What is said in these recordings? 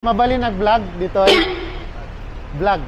Mabali nag-vlog dito ay vlog.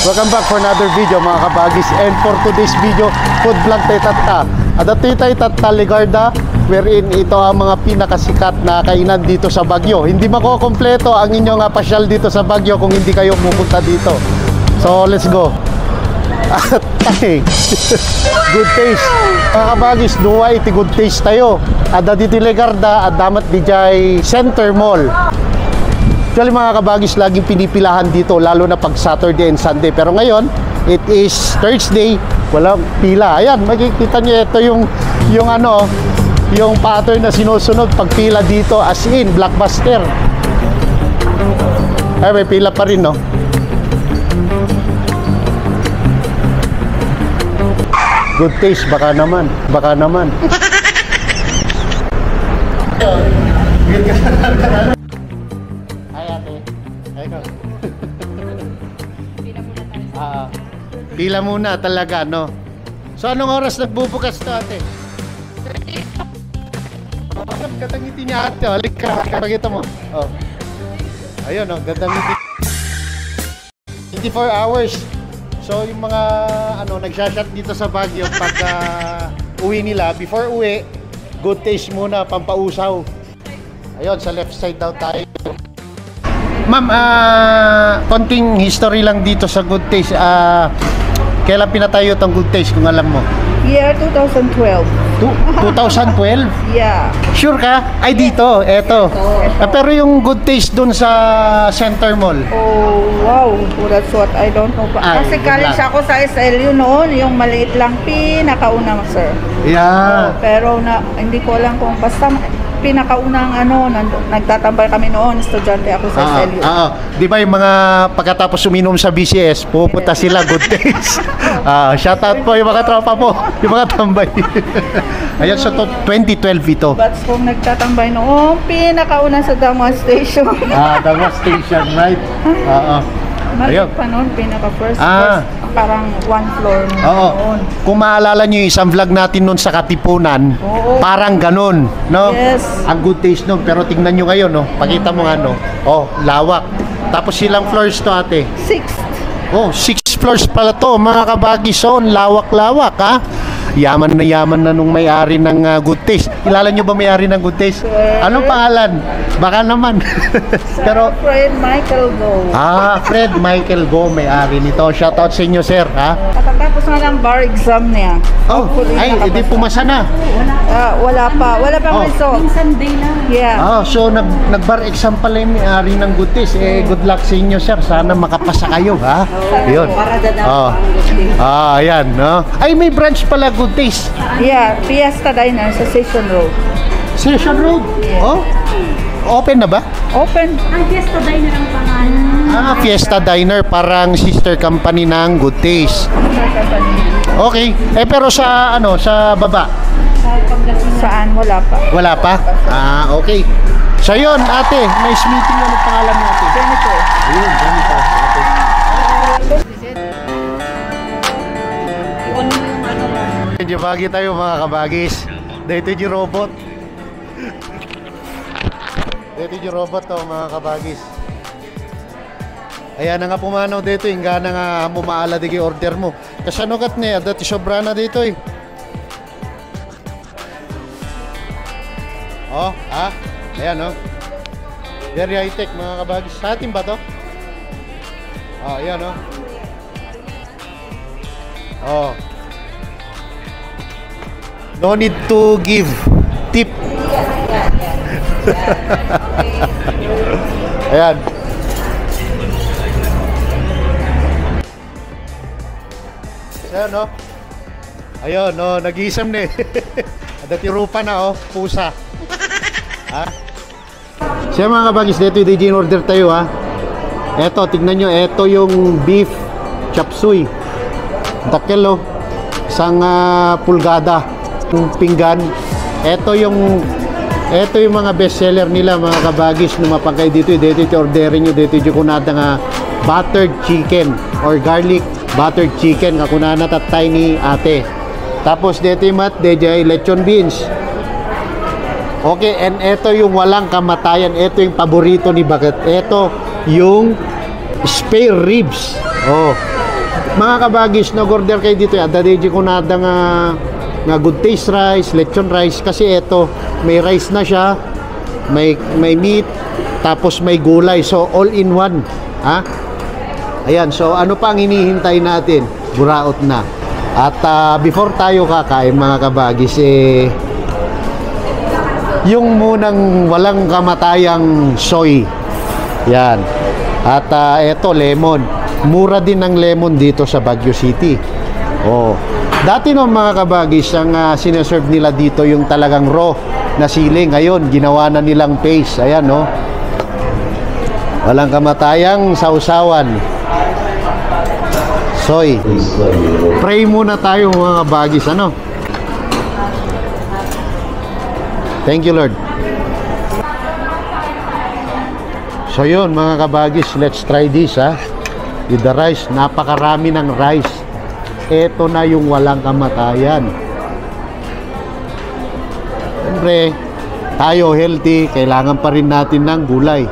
Welcome back for another video mga kabagis. And for today's video, food vlog tayo tatta. Adato tayo tatta Ligarda, wherein ito ang mga pinakasikat na kainan dito sa Baguio. Hindi makukompleto ang inyong pasyal dito sa Baguio kung hindi kayo pupunta dito. So let's go. Good taste mga kabagis, duwa iti good taste tayo. Ada dito Ligarda at damat di jay Center Mall. Actually mga kabagis, laging pinipilahan dito lalo na pag Saturday and Sunday. Pero ngayon, it is Thursday, walang pila. Ayan, makikita nyo ito yung pattern na sinusunod pag pila dito, as in blockbuster. Ay, may pila pa rin, no? Good taste, baka naman. Baka naman. Ay, ate. Ay, ikaw. Pila muna talaga, no? So, anong oras nagbubukas to, ate? Katangiti niya, ate. Halik ka. Pakita mo. Oh. Ayun, no? Gandang ngiti. 24 hours. So yung mga nagsashot dito sa Baguio pag uwi nila, before uwi, good taste muna, pampausaw. Ayun, sa left side daw tayo. Ma'am, konting history lang dito sa good taste. Kailan pinatayo itong good taste kung alam mo? Year 2012. 2012? Yeah. Sure ka? Ay dito, eto. Pero yung good taste dun sa Center Mall. Oh, wow. Well, that's what I don't know. Kasi college ako sa SLU noon, yung maliit lang pinakauna, sir. Yeah. Pero hindi ko alam kung basta pinakaunang nagtatambay kami noon, estudyante ako sa SLU. Di ba yung mga pagkatapos uminom sa BCS, pupunta sila good taste. Shout out po yung mga tropa po, yung mga tambay. Ayan, so 2012 ito. But kung nagtatambay noon, pinakauna sa Damwa Station. Damwa Station, right? Maliit pa noon, pinaka-first parang one floor noon. Kung maalala nyo yung isang vlog natin noon sa Katipunan, parang ganun, no? Yes. Ang good taste noon, pero tingnan nyo ngayon, no? Pakita mo nga, no? Oh, lawak. Tapos silang floors to, ate? 6th. Oh, 6 floors pala to, mga kabagison. Lawak-lawak, ha? Yaman na nung may-ari ng good taste. Kilala nyo ba may-ari ng good taste? Anong pangalan? Baka naman. Pero Fred Michael Go. Fred Michael Go, may-ari nito. Shoutout sa inyo, sir, ha? Katapos nga ng bar exam niya. Oh, ay, hindi pumasa na. Wala pa. Wala pang result. Sunday lang. Yeah. So nag-bar exam pala yung may-ari ng good taste. Good luck sa inyo, sir. Sana makapasa kayo, ha? Yun. Ayan, no? Ay, may branch pala good taste. Yeah, Fiesta Diner sa Station Road. Station Road? Oh? Open na ba? Open. Ang Fiesta Diner ang pangalan. Fiesta Diner, parang sister company ng Good Taste. Okay. Pero sa baba? Saan? Wala pa. Wala pa? Okay. So yun, ate, nice meeting na pangalan natin. Jennifer. Ayun, Jennifer. Medyo bagi tayo mga kabagis. Dito yung robot. Dito yung robot to mga kabagis. Ayan na nga pumanaw dito. Hingga na nga mumaala di order mo. Kasi anugat niya. Dati sobra na dito eh. Ayan very high tech mga kabagis. Sa atin ba to? Ayan no need to give tip. Ayan. Ayan, no? Ayun, no, nag-iisam na eh. Dati rupa na, pusa. Siya mga kabagis, dito yung order tayo, ha. Eto, tignan nyo, eto yung beef chop suey. Takelo, isang pulgada, yung pinggan. Ito yung mga best seller nila mga kabagis na mapagkay dito. Dito yung orderin nyo, dito yung kunada nga buttered chicken or garlic buttered chicken kakunana tatay ni ate. Tapos dito yung mat, DJ lechon beans. Okay, and ito yung walang kamatayan. Ito yung paborito ni Bakit. Ito yung spare ribs. Oh. Mga kabagis, nag-order kayo dito. Adadiji ko na nga good taste rice, lechon rice. Kasi ito, may rice na siya. May meat. Tapos may gulay. So, all in one. Ha? Ayan. So, ano pa ang hinihintay natin? Buraot na. At before tayo kakain, mga kabagis, yung munang walang kamatayang soy. Yan. At eto, lemon. Mura din ang lemon dito sa Baguio City. Oh. Dati no, mga kabagis, ang sineserve nila dito yung talagang raw na sili. Ngayon, ginawa na nilang paste. Ayan, no. Walang kamatayang sausawan. Soy. Pray muna tayo, mga kabagis. Ano? Thank you, Lord. So yun, mga kabagis, let's try this, ha. With the rice, napakarami ng rice. Ito na yung walang kamatayan. Siyempre, tayo healthy, kailangan pa rin natin ng gulay.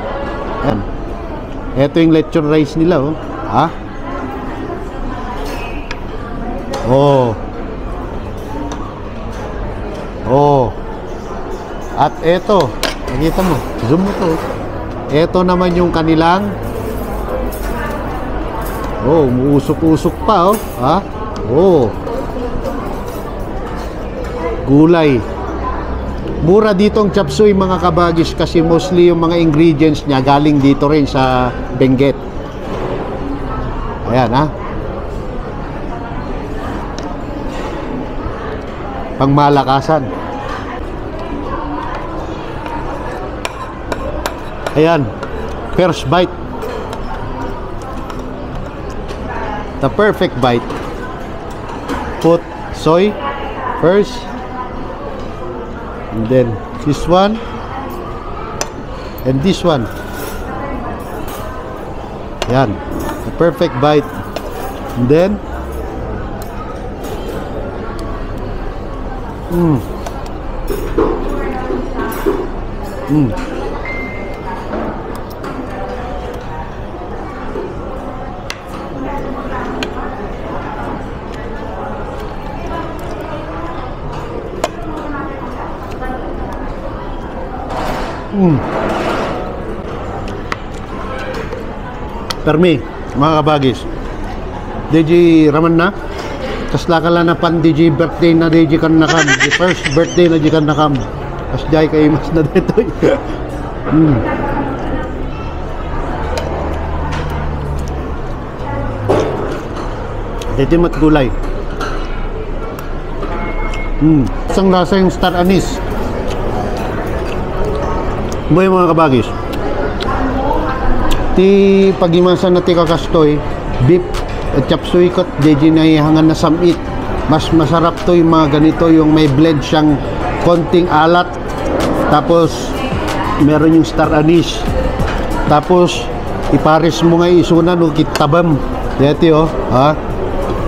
Yan. Ito yung lechon rice nila, oh. Ha? Oh. Oh. At eto, nakita mo, zoom mo to. Eto naman yung kanilang, oh, umuusok-usok pa, oh. Ha? Oh. Gulay. Mura dito ang chop suey, mga kabagis, kasi mostly yung mga ingredients niya galing dito rin sa Benguet. Ayan, ha? Pangmalakasan. Ayan, first bite. The perfect bite. Put soy first. And then this one. And this one. Ayan, the perfect bite. And then Permi, mga kabagis, DJ Raman na kaslakala na pan DJ birthday na DJ kan nakam, the first birthday na DJ kan nakam, as jay kay mas na dito. Ito mat gulay. Isang lasa yung star anise. Buhay, mga kabagis, ti pagimasan na ti kakastoy beef at chop suey kot DJ na ihangan na samit. Mas masarap to yung mga ganito, yung may blend siyang konting alat, tapos meron yung star anise, tapos ipares mo nga isunan o kitabam dito, oh, ha,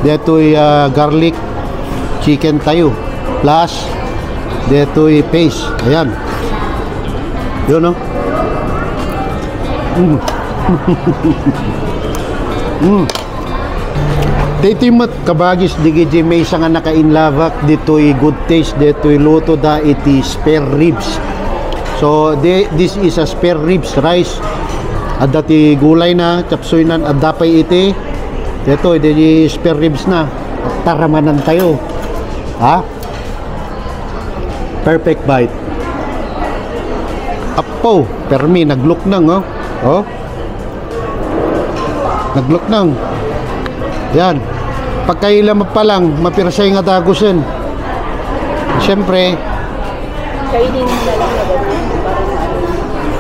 dito garlic chicken tayo plus dito paste. Ayan yun, no. Dito yung kabagis di may isa nga naka-inlavak dito'y good taste, dito'y luto da iti spare ribs. So this is a spare ribs rice. At dati gulay na chop suey na at dapay iti dito iti spare ribs na. Taramanan tayo, ha. Perfect bite. Apo, permi, naglook nang, oh. Oh. Naglook nang. Yan. Pagkaila pa lang, mapirasay nga dagusin. Siyempre. Kainin mo na lang na ganun.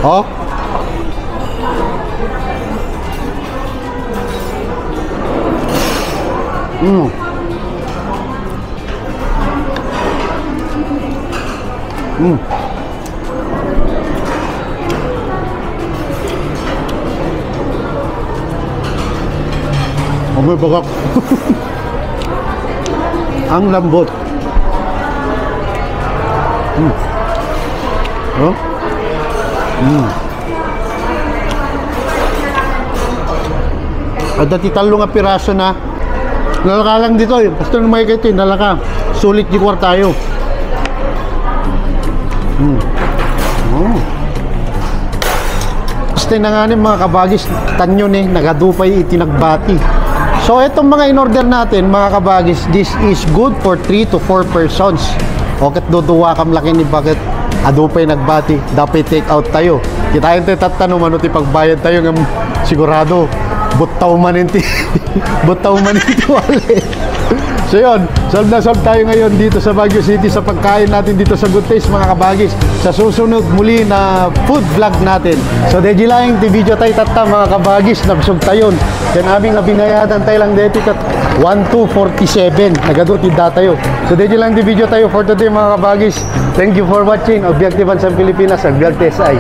Oh. May bagak. Ang lambot. Oh? At dati talo nga piraso na nalaka lang dito eh. Basta nung may kayo nalaka. Sulit di kwar tayo. Basta na nga mga kabagis, tanyo ni, nagadupay itinagbati. So itong mga in-order natin mga kabagis, this is good for 3 to 4 persons. Okit duduwa kam laki ni bakit adupay nagbati, dapat take out tayo. Kita yung tatanong ano ti pagbayad tayo ng sigurado. Butaw man inti wale. So yun, solve na solve tayo ngayon dito sa Baguio City sa pagkain natin dito sa Good Taste mga kabagis. Sa susunod muli na food vlog natin. So deji lang ti video tayo tata mga kabagis, nabsog tayon. Yan aming abinayadan tayo lang dito kat 1247. Nagaduti da tayo. So deji lang ti video tayo for today mga kabagis. Thank you for watching. Objektifan sa Pilipinas, Agbiag TSI.